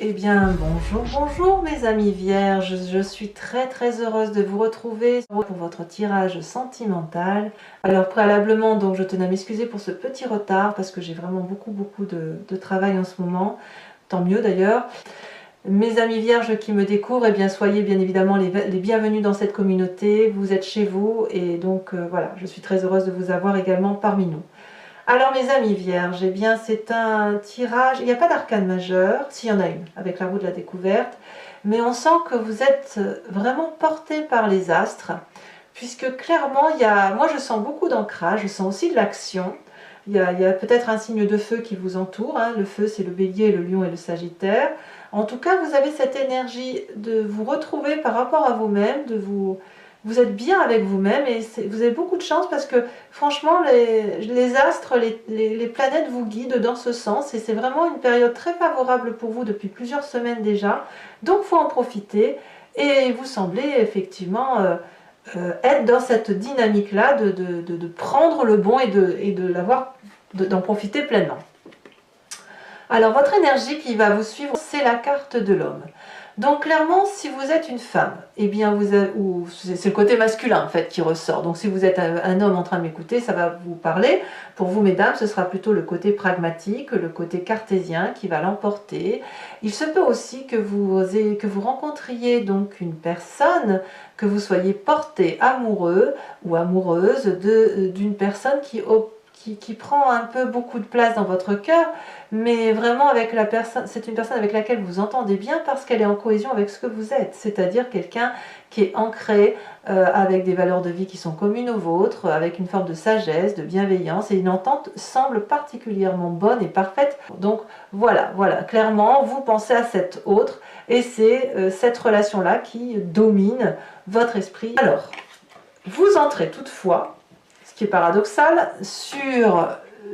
Eh bien, bonjour mes amis vierges, je suis très heureuse de vous retrouver pour votre tirage sentimental. Alors préalablement, donc je tenais à m'excuser pour ce petit retard parce que j'ai vraiment beaucoup de travail en ce moment, tant mieux d'ailleurs. Mes amis vierges qui me découvrent, eh bien soyez bien évidemment les bienvenus dans cette communauté, vous êtes chez vous et donc voilà, je suis très heureuse de vous avoir également parmi nous. Alors mes amis vierges, eh bien c'est un tirage, il n'y a pas d'arcane majeur, s'il y en a une, avec la roue de la découverte, mais on sent que vous êtes vraiment porté par les astres, puisque clairement, moi je sens beaucoup d'ancrage, je sens aussi de l'action, il y a peut-être un signe de feu qui vous entoure, hein. Le feu c'est le bélier, le lion et le sagittaire. En tout cas, vous avez cette énergie de vous retrouver par rapport à vous-même, vous êtes bien avec vous-même et vous avez beaucoup de chance parce que franchement les astres, les planètes vous guident dans ce sens et c'est vraiment une période très favorable pour vous depuis plusieurs semaines déjà, donc il faut en profiter et vous semblez effectivement être dans cette dynamique là de prendre le bon et d'en profiter pleinement. Alors votre énergie qui va vous suivre, c'est la carte de l'homme. Donc clairement, si vous êtes une femme, eh bien c'est le côté masculin en fait qui ressort. Donc si vous êtes un homme en train de m'écouter, ça va vous parler. Pour vous mesdames, ce sera plutôt le côté pragmatique, le côté cartésien qui va l'emporter. Il se peut aussi que vous rencontriez donc une personne, que vous soyez porté amoureux ou amoureuse d'une personne qui prend un peu beaucoup de place dans votre cœur, mais vraiment avec la personne, c'est une personne avec laquelle vous entendez bien parce qu'elle est en cohésion avec ce que vous êtes, c'est-à-dire quelqu'un qui est ancré avec des valeurs de vie qui sont communes aux vôtres, avec une forme de sagesse, de bienveillance, et une entente semble particulièrement bonne et parfaite. Donc voilà, clairement, vous pensez à cette autre, et c'est cette relation-là qui domine votre esprit. Alors, vous entrez toutefois, qui est paradoxal, sur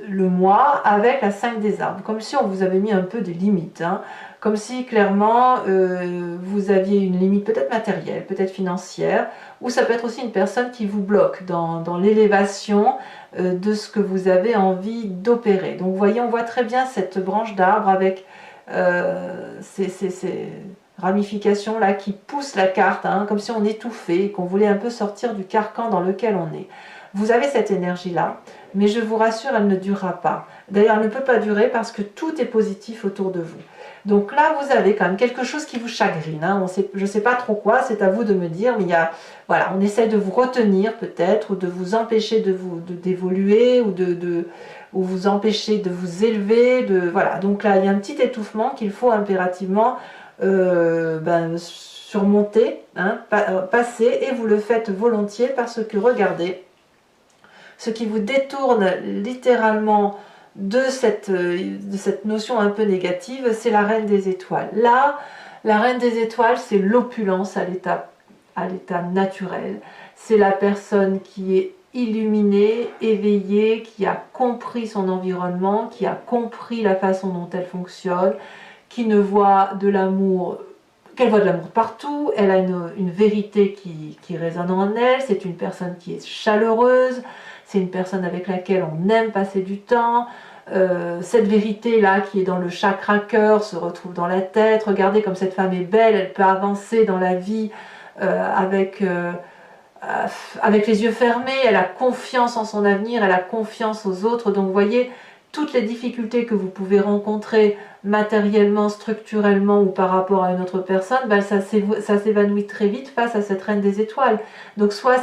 le mois avec la 5 des arbres, comme si on vous avait mis un peu des limites, hein. Comme si clairement vous aviez une limite peut-être matérielle, peut-être financière, ou ça peut être aussi une personne qui vous bloque dans l'élévation de ce que vous avez envie d'opérer. Donc vous voyez, on voit très bien cette branche d'arbre avec ces ramifications là qui poussent la carte, hein, comme si on étouffait et qu'on voulait un peu sortir du carcan dans lequel on est. Vous avez cette énergie-là, mais je vous rassure, elle ne durera pas. D'ailleurs, elle ne peut pas durer parce que tout est positif autour de vous. Donc là, vous avez quand même quelque chose qui vous chagrine, hein. Je ne sais pas trop quoi, c'est à vous de me dire, mais voilà, on essaie de vous retenir peut-être, ou de vous empêcher d'évoluer, ou ou vous empêcher de vous élever. Voilà. Donc là, il y a un petit étouffement qu'il faut impérativement surmonter, hein, passer, et vous le faites volontiers parce que regardez, ce qui vous détourne littéralement de cette notion un peu négative, c'est la reine des étoiles. Là, la reine des étoiles, c'est l'opulence à l'état naturel. C'est la personne qui est illuminée, éveillée, qui a compris son environnement, qui a compris la façon dont elle fonctionne, qui ne voit de l'amour, qu'elle voit de l'amour partout, elle a une vérité qui résonne en elle, c'est une personne qui est chaleureuse, c'est une personne avec laquelle on aime passer du temps. Cette vérité-là qui est dans le chakra cœur se retrouve dans la tête. Regardez comme cette femme est belle, elle peut avancer dans la vie avec les yeux fermés, elle a confiance en son avenir, elle a confiance aux autres. Donc vous voyez, toutes les difficultés que vous pouvez rencontrer matériellement, structurellement ou par rapport à une autre personne, ça s'évanouit très vite face à cette reine des étoiles. Donc soit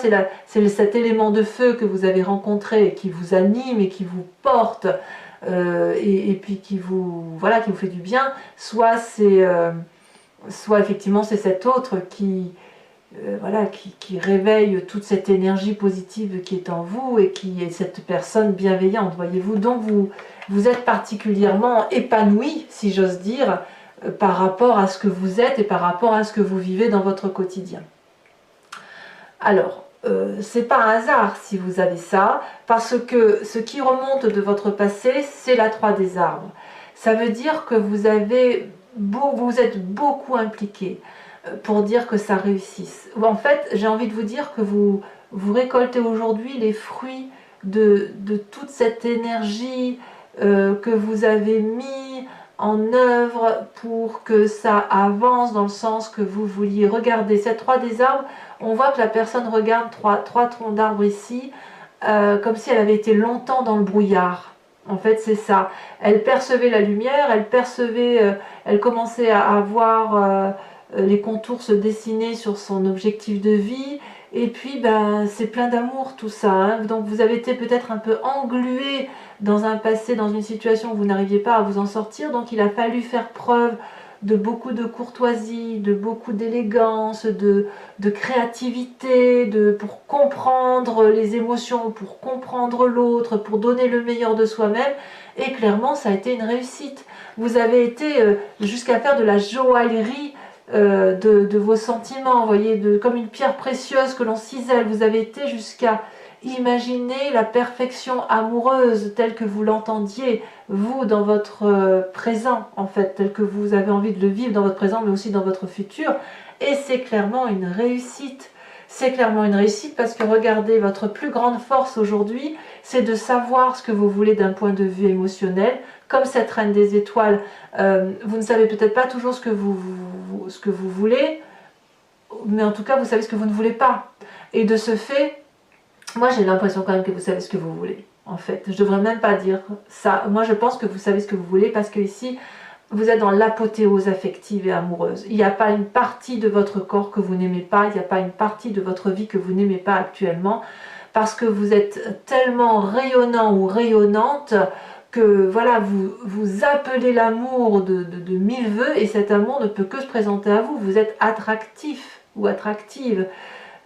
c'est cet élément de feu que vous avez rencontré, qui vous anime et qui vous porte, et puis qui vous fait du bien, soit effectivement c'est cet autre qui réveille toute cette énergie positive qui est en vous et qui est cette personne bienveillante, voyez-vous. Donc vous êtes particulièrement épanoui, si j'ose dire, par rapport à ce que vous êtes et par rapport à ce que vous vivez dans votre quotidien. Alors, c'est pas un hasard si vous avez ça, parce que ce qui remonte de votre passé, c'est la 3 des arbres. Ça veut dire que vous êtes beaucoup impliqué pour dire que ça réussisse. En fait, j'ai envie de vous dire que vous récoltez aujourd'hui les fruits de toute cette énergie que vous avez mis en œuvre pour que ça avance dans le sens que vous vouliez. Regardez, cette 3 des arbres, on voit que la personne regarde trois troncs d'arbres ici, comme si elle avait été longtemps dans le brouillard. En fait, c'est ça. Elle percevait la lumière, elle percevait, elle commençait à voir les contours se dessiner sur son objectif de vie. Et puis, ben, c'est plein d'amour tout ça. Hein. Donc, vous avez été peut-être un peu englué dans un passé, dans une situation où vous n'arriviez pas à vous en sortir. Donc, il a fallu faire preuve de beaucoup de courtoisie, de beaucoup d'élégance, de créativité, pour comprendre les émotions, pour comprendre l'autre, pour donner le meilleur de soi-même. Et clairement, ça a été une réussite. Vous avez été jusqu'à faire de la joaillerie de vos sentiments, vous voyez, comme une pierre précieuse que l'on cisèle. Vous avez été jusqu'à imaginer la perfection amoureuse telle que vous l'entendiez, vous, dans votre présent, en fait, tel que vous avez envie de le vivre dans votre présent, mais aussi dans votre futur. Et c'est clairement une réussite. C'est clairement une réussite parce que regardez, votre plus grande force aujourd'hui, c'est de savoir ce que vous voulez d'un point de vue émotionnel. Comme cette reine des étoiles, vous ne savez peut-être pas toujours ce que vous voulez, mais en tout cas, vous savez ce que vous ne voulez pas. Et de ce fait, moi j'ai l'impression quand même que vous savez ce que vous voulez. En fait, je devrais même pas dire ça. Moi, je pense que vous savez ce que vous voulez parce que ici, vous êtes dans l'apothéose affective et amoureuse. Il n'y a pas une partie de votre corps que vous n'aimez pas, il n'y a pas une partie de votre vie que vous n'aimez pas actuellement, parce que vous êtes tellement rayonnant ou rayonnante que voilà, vous appelez l'amour de mille vœux et cet amour ne peut que se présenter à vous. Vous êtes attractif ou attractive.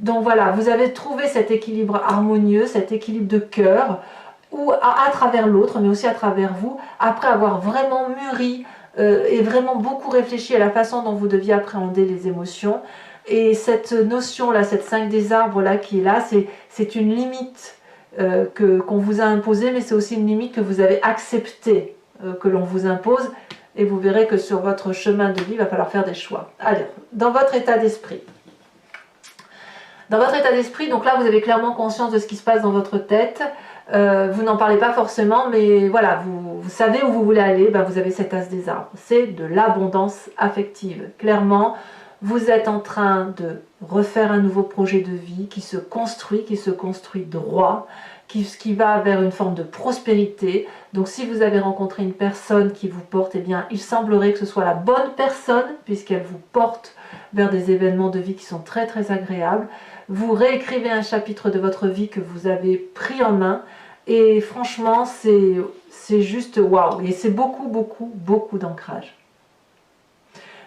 Donc voilà, vous avez trouvé cet équilibre harmonieux, cet équilibre de cœur, ou à travers l'autre, mais aussi à travers vous, après avoir vraiment mûri et vraiment beaucoup réfléchi à la façon dont vous deviez appréhender les émotions. Et cette notion-là, cette 5 des arbres-là qui est là, c'est une limite qu'on vous a imposée, mais c'est aussi une limite que vous avez acceptée, que l'on vous impose. Et vous verrez que sur votre chemin de vie, il va falloir faire des choix. Alors, dans votre état d'esprit. Dans votre état d'esprit, donc là, vous avez clairement conscience de ce qui se passe dans votre tête. Vous n'en parlez pas forcément, mais voilà, vous savez où vous voulez aller, ben vous avez cet as des arbres. C'est de l'abondance affective. Clairement, vous êtes en train de refaire un nouveau projet de vie qui se construit droit, qui va vers une forme de prospérité. Donc si vous avez rencontré une personne qui vous porte, eh bien, il semblerait que ce soit la bonne personne, puisqu'elle vous porte vers des événements de vie qui sont très très agréables. Vous réécrivez un chapitre de votre vie que vous avez pris en main, et franchement, c'est juste waouh, et c'est beaucoup d'ancrage.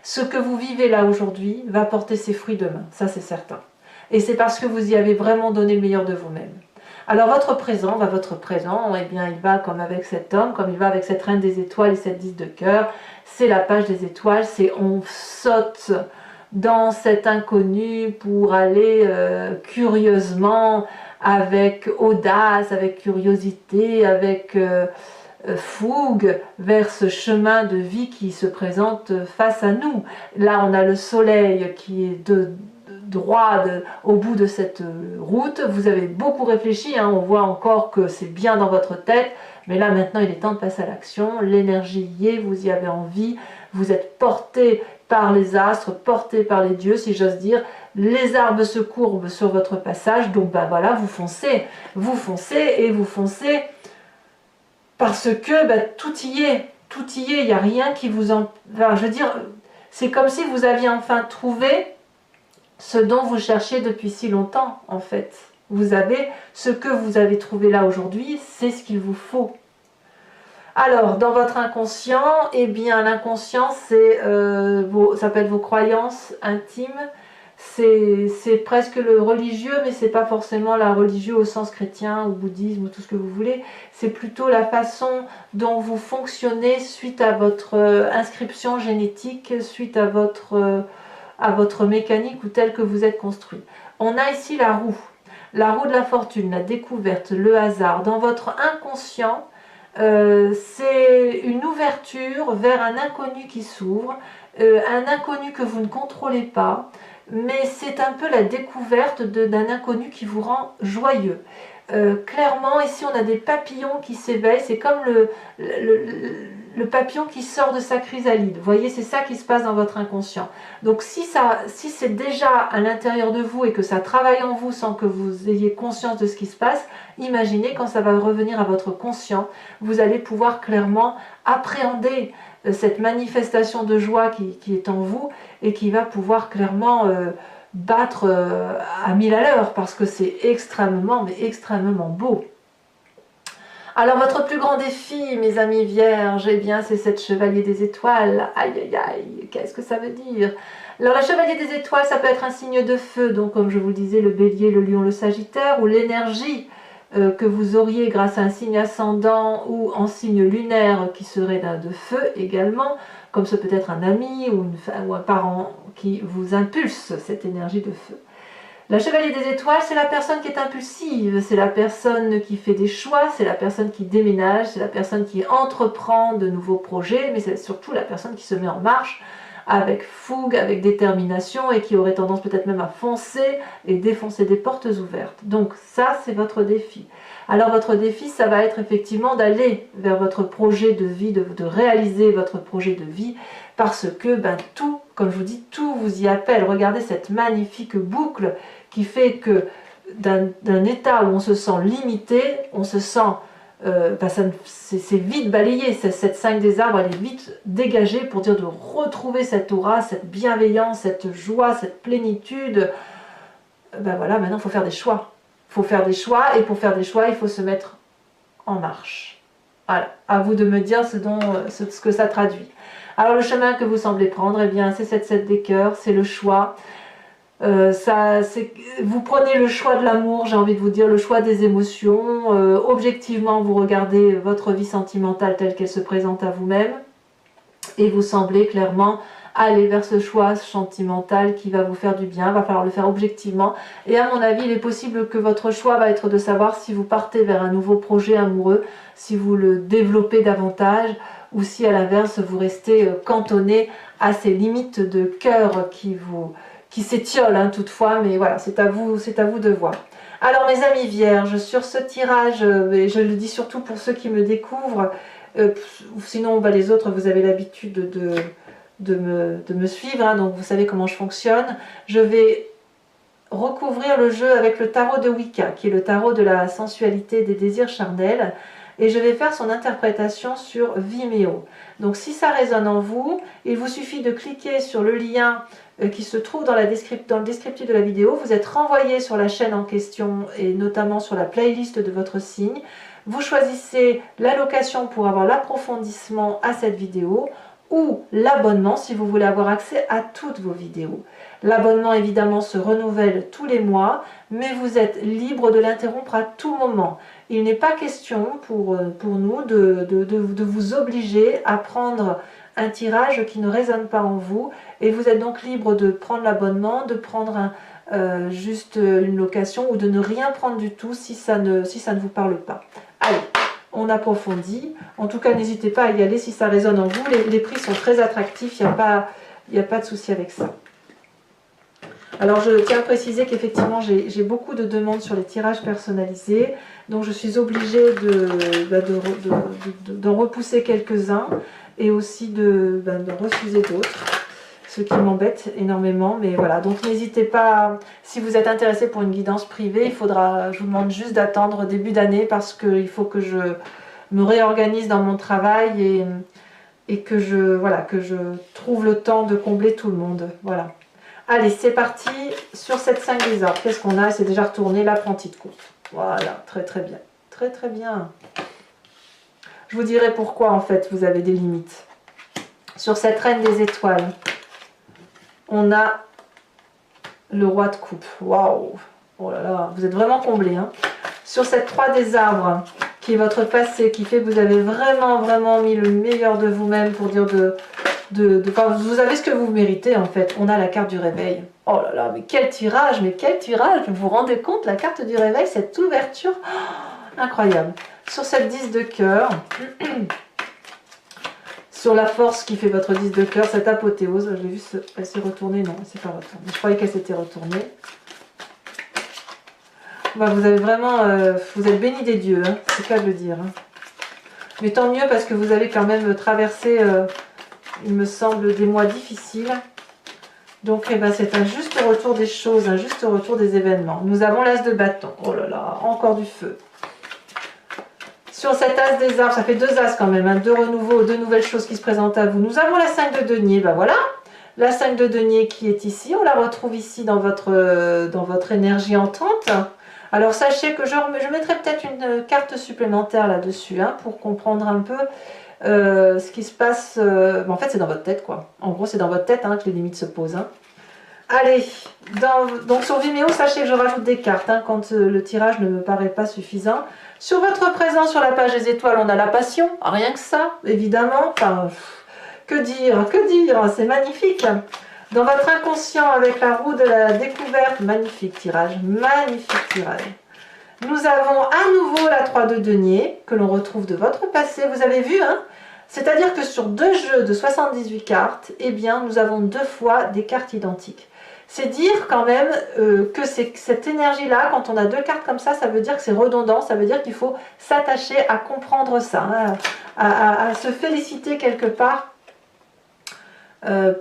Ce que vous vivez là aujourd'hui va porter ses fruits demain, ça c'est certain. Et c'est parce que vous y avez vraiment donné le meilleur de vous-même. Alors votre présent, eh bien, il va comme avec cet homme, comme il va avec cette reine des étoiles et cette 10 de cœur. C'est la page des étoiles, c'est on saute dans cet inconnu pour aller curieusement, avec audace, avec curiosité, avec fougue vers ce chemin de vie qui se présente face à nous. Là, on a le soleil qui est droit au bout de cette route. Vous avez beaucoup réfléchi, hein, on voit encore que c'est bien dans votre tête, mais là maintenant il est temps de passer à l'action. L'énergie y est, vous y avez envie, vous êtes porté par les astres, porté par les dieux, si j'ose dire. Les arbres se courbent sur votre passage, donc ben voilà, vous foncez et vous foncez parce que ben, tout y est, il n'y a rien qui vous en... Enfin, je veux dire, c'est comme si vous aviez enfin trouvé ce dont vous cherchez depuis si longtemps, en fait. Vous avez ce que vous avez trouvé là aujourd'hui, c'est ce qu'il vous faut. Alors, dans votre inconscient, eh bien, l'inconscient, c'est ça peut être vos croyances intimes, c'est presque le religieux, mais c'est pas forcément la religieux au sens chrétien ou bouddhisme ou tout ce que vous voulez. C'est plutôt la façon dont vous fonctionnez suite à votre inscription génétique, suite à votre mécanique ou telle que vous êtes construit. On a ici la roue de la fortune, la découverte, le hasard. Dans votre inconscient, c'est une ouverture vers un inconnu qui s'ouvre, un inconnu que vous ne contrôlez pas, mais c'est un peu la découverte d'un inconnu qui vous rend joyeux. Clairement, ici on a des papillons qui s'éveillent, c'est comme le papillon qui sort de sa chrysalide. Vous voyez, c'est ça qui se passe dans votre inconscient. Donc si c'est déjà à l'intérieur de vous et que ça travaille en vous sans que vous ayez conscience de ce qui se passe, imaginez quand ça va revenir à votre conscient, vous allez pouvoir clairement appréhender cette manifestation de joie qui est en vous et qui va pouvoir clairement battre à 1000 à l'heure parce que c'est extrêmement, mais extrêmement beau. Alors votre plus grand défi, mes amis vierges, eh bien c'est cette chevalier des étoiles. Aïe aïe aïe, qu'est-ce que ça veut dire? Alors la chevalier des étoiles, ça peut être un signe de feu, donc comme je vous le disais, le bélier, le lion, le sagittaire, ou l'énergie que vous auriez grâce à un signe ascendant ou en signe lunaire qui serait de feu également, comme ce peut être un ami ou un parent qui vous impulse cette énergie de feu. La chevalier des étoiles, c'est la personne qui est impulsive, c'est la personne qui fait des choix, c'est la personne qui déménage, c'est la personne qui entreprend de nouveaux projets, mais c'est surtout la personne qui se met en marche avec fougue, avec détermination et qui aurait tendance peut-être même à foncer et défoncer des portes ouvertes. Donc ça, c'est votre défi. Alors votre défi, ça va être effectivement d'aller vers votre projet de vie, de réaliser votre projet de vie, parce que tout, comme je vous dis, tout vous y appelle. Regardez cette magnifique boucle qui fait que d'un état où on se sent limité, on se sent, c'est vite balayé, cette 5 des arbres, elle est vite dégagée pour dire de retrouver cette aura, cette bienveillance, cette joie, cette plénitude. Voilà, maintenant il faut faire des choix. Il faut faire des choix, et pour faire des choix, il faut se mettre en marche. Voilà, à vous de me dire ce que ça traduit. Alors le chemin que vous semblez prendre, eh bien c'est cette 7 des cœurs, c'est le choix. Vous prenez le choix de l'amour, j'ai envie de vous dire, le choix des émotions. Objectivement, vous regardez votre vie sentimentale telle qu'elle se présente à vous-même et vous semblez clairement aller vers ce choix sentimental qui va vous faire du bien. Il va falloir le faire objectivement. Et à mon avis, il est possible que votre choix va être de savoir si vous partez vers un nouveau projet amoureux, si vous le développez davantage, ou si à l'inverse, vous restez cantonné à ces limites de cœur qui s'étiolent toutefois. Mais voilà, c'est à vous de voir. Alors mes amis vierges, sur ce tirage, et je le dis surtout pour ceux qui me découvrent, sinon les autres, vous avez l'habitude de me suivre, donc vous savez comment je fonctionne. Je vais recouvrir le jeu avec le tarot de Wicca, qui est le tarot de la sensualité, des désirs charnels, et je vais faire son interprétation sur Vimeo. Donc si ça résonne en vous, il vous suffit de cliquer sur le lien qui se trouve dans le descriptif de la vidéo. Vous êtes renvoyé sur la chaîne en question et notamment sur la playlist de votre signe. Vous choisissez l'allocation pour avoir l'approfondissement à cette vidéo, ou l'abonnement si vous voulez avoir accès à toutes vos vidéos. L'abonnement évidemment se renouvelle tous les mois, mais vous êtes libre de l'interrompre à tout moment. Il n'est pas question pour nous de vous obliger à prendre un tirage qui ne résonne pas en vous, et vous êtes donc libre de prendre l'abonnement, de prendre juste une location, ou de ne rien prendre du tout si ça ne vous parle pas. Allez, on approfondit. En tout cas, n'hésitez pas à y aller si ça résonne en vous. Les prix sont très attractifs, il n'y a pas de souci avec ça. Alors, je tiens à préciser qu'effectivement, j'ai beaucoup de demandes sur les tirages personnalisés. Donc, je suis obligée d'en repousser quelques-uns et aussi de refuser d'autres. Ce qui m'embête énormément, mais voilà, donc n'hésitez pas, si vous êtes intéressé pour une guidance privée, je vous demande juste d'attendre début d'année parce qu'il faut que je me réorganise dans mon travail et que je trouve le temps de combler tout le monde. Voilà. Allez, c'est parti sur cette 5 des arbres. Qu'est-ce qu'on a? C'est déjà retourné l'apprenti de course. Voilà, très très bien. Très très bien. Je vous dirai pourquoi en fait vous avez des limites. Sur cette reine des étoiles, on a le roi de coupe. Waouh! Oh là là, vous êtes vraiment comblés. Sur cette 3 des arbres, qui est votre passé, qui fait que vous avez vraiment mis le meilleur de vous-même pour dire vous avez ce que vous méritez en fait. On a la carte du réveil. Oh là là, mais quel tirage, vous vous rendez compte, la carte du réveil, cette ouverture, incroyable. Sur cette 10 de cœur, sur la force qui fait votre 10 de cœur, cette apothéose, je l'ai vu, elle s'est retournée, non, elle s'est pas retournée. Je croyais qu'elle s'était retournée. Vous avez vraiment, vous êtes béni des dieux, c'est le cas de le dire. Mais tant mieux parce que vous avez quand même traversé, il me semble, des mois difficiles. Donc eh ben, c'est un juste retour des choses, un juste retour des événements. Nous avons l'as de bâton. Oh là là, encore du feu. Sur cet as des arbres, ça fait deux as quand même, hein, deux renouveaux, deux nouvelles choses qui se présentent à vous. Nous avons la 5 de denier, ben voilà. La 5 de denier qui est ici, on la retrouve ici dans votre énergie entrante. Alors sachez que je mettrai peut-être une carte supplémentaire là-dessus, hein, pour comprendre un peu ce qui se passe. En fait c'est dans votre tête quoi. En gros c'est dans votre tête, hein, que les limites se posent. Hein. Allez, donc sur Vimeo, sachez que je rajoute des cartes hein, quand le tirage ne me paraît pas suffisant. Sur votre présent, sur la page des étoiles, on a la passion, rien que ça, évidemment. Enfin, que dire, c'est magnifique. Dans votre inconscient, avec la roue de la découverte, magnifique tirage, magnifique tirage. Nous avons à nouveau la 3 de denier, que l'on retrouve de votre passé, vous avez vu, hein? C'est-à-dire que sur deux jeux de 78 cartes, eh bien, nous avons deux fois des cartes identiques. C'est dire quand même que cette énergie-là, quand on a deux cartes comme ça veut dire que c'est redondant, ça veut dire qu'il faut s'attacher à comprendre ça, hein, à se féliciter quelque part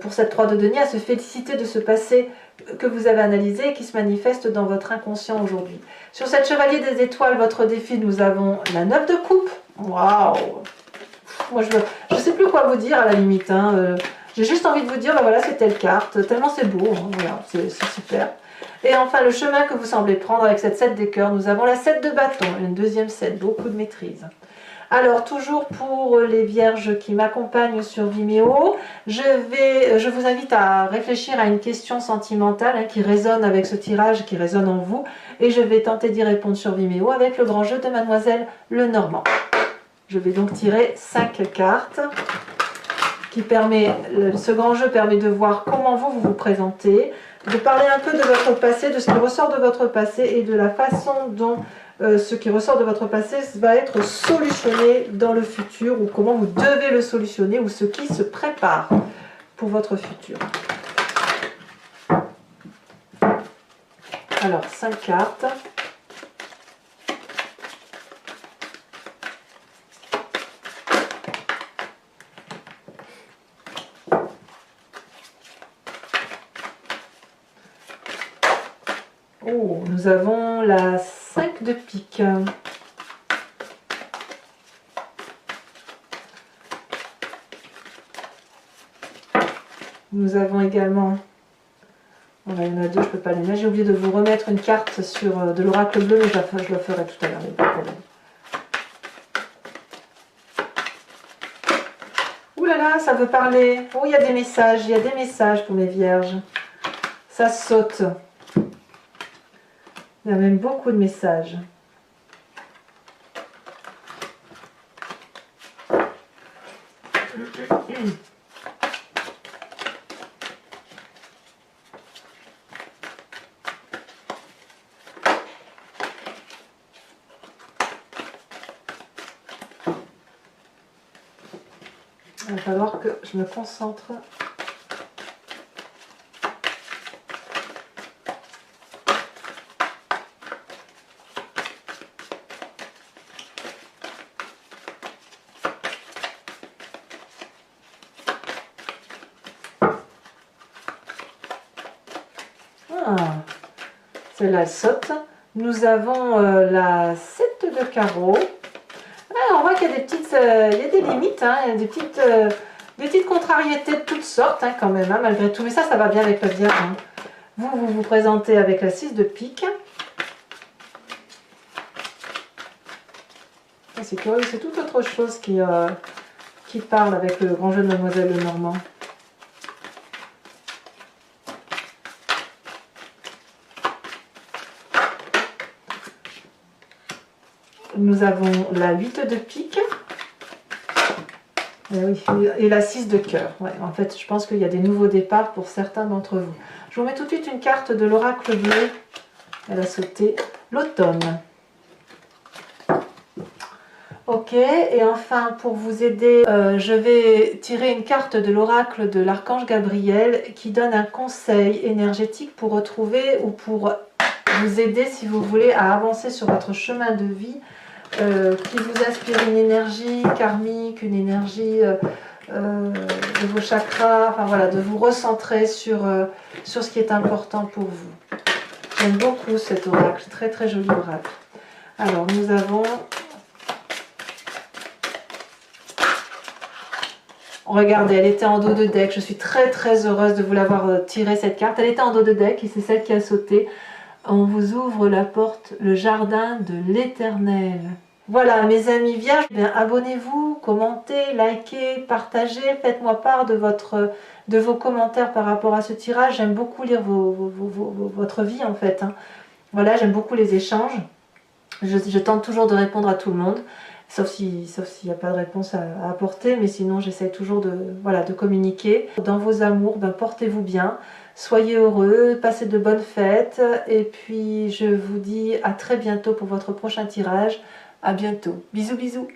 pour cette 3 de denier, à se féliciter de ce passé que vous avez analysé et qui se manifeste dans votre inconscient aujourd'hui. Sur cette chevalier des étoiles, votre défi, nous avons la 9 de coupe. Waouh! Moi, je ne sais plus quoi vous dire à la limite, hein, j'ai juste envie de vous dire, ben voilà, c'est telle carte, tellement c'est beau, hein, voilà, c'est super. Et enfin, le chemin que vous semblez prendre avec cette 7 des cœurs, nous avons la 7 de bâton, une deuxième 7, beaucoup de maîtrise. Alors, toujours pour les vierges qui m'accompagnent sur Vimeo, je vous invite à réfléchir à une question sentimentale hein, qui résonne avec ce tirage, qui résonne en vous, et je vais tenter d'y répondre sur Vimeo avec le grand jeu de Mademoiselle Lenormand. Je vais donc tirer 5 cartes. Ce grand jeu permet de voir comment vous vous présentez, de parler un peu de votre passé, de ce qui ressort de votre passé et de la façon dont ce qui ressort de votre passé va être solutionné dans le futur ou comment vous devez le solutionner ou ce qui se prépare pour votre futur. Alors, 5 cartes. Oh, nous avons la 5 de pique. Nous avons également, il y en a deux, je ne peux pas les mettre. J'ai oublié de vous remettre une carte sur de l'oracle bleu, mais je le ferai tout à l'heure, il n'y a pas de problème. Ouh là là, ça veut parler. Oh, il y a des messages pour mes vierges. Ça saute. Il y a même beaucoup de messages. Il va falloir que je me concentre. Celle-là, elle saute. Nous avons la 7 de carreau. Ah, on voit qu'il y a des petites, il y a des limites, hein, il y a des petites contrariétés de toutes sortes, hein, quand même, hein, malgré tout. Mais ça va bien avec la Vierge. Hein. Vous vous présentez avec la 6 de pique. C'est curieux, c'est toute autre chose qui parle avec le grand jeu de Mademoiselle Lenormand. Nous avons la 8 de pique. Et, oui, et la 6 de cœur. Ouais, en fait, je pense qu'il y a des nouveaux départs pour certains d'entre vous. Je vous mets tout de suite une carte de l'oracle bleu. Elle a sauté. L'automne. Ok, et enfin, pour vous aider, je vais tirer une carte de l'oracle de l'archange Gabriel qui donne un conseil énergétique pour retrouver ou pour vous aider, si vous voulez, à avancer sur votre chemin de vie qui vous inspire une énergie karmique, une énergie de vos chakras, enfin voilà, de vous recentrer sur ce qui est important pour vous. J'aime beaucoup cet oracle, très très joli oracle. Alors nous avons... Regardez, elle était en dos de deck. Je suis très très heureuse de vous l'avoir tiré cette carte. Elle était en dos de deck et c'est celle qui a sauté. On vous ouvre la porte, le jardin de l'Éternel. Voilà mes amis vierges, abonnez-vous, commentez, likez, partagez, faites-moi part de vos commentaires par rapport à ce tirage. J'aime beaucoup lire votre vie en fait. Hein. Voilà, j'aime beaucoup les échanges. Je tente toujours de répondre à tout le monde. Sauf s'il n'y a pas de réponse à apporter, mais sinon j'essaie toujours de communiquer. Dans vos amours, portez-vous bien, soyez heureux, passez de bonnes fêtes, et puis je vous dis à très bientôt pour votre prochain tirage. À bientôt. Bisous bisous.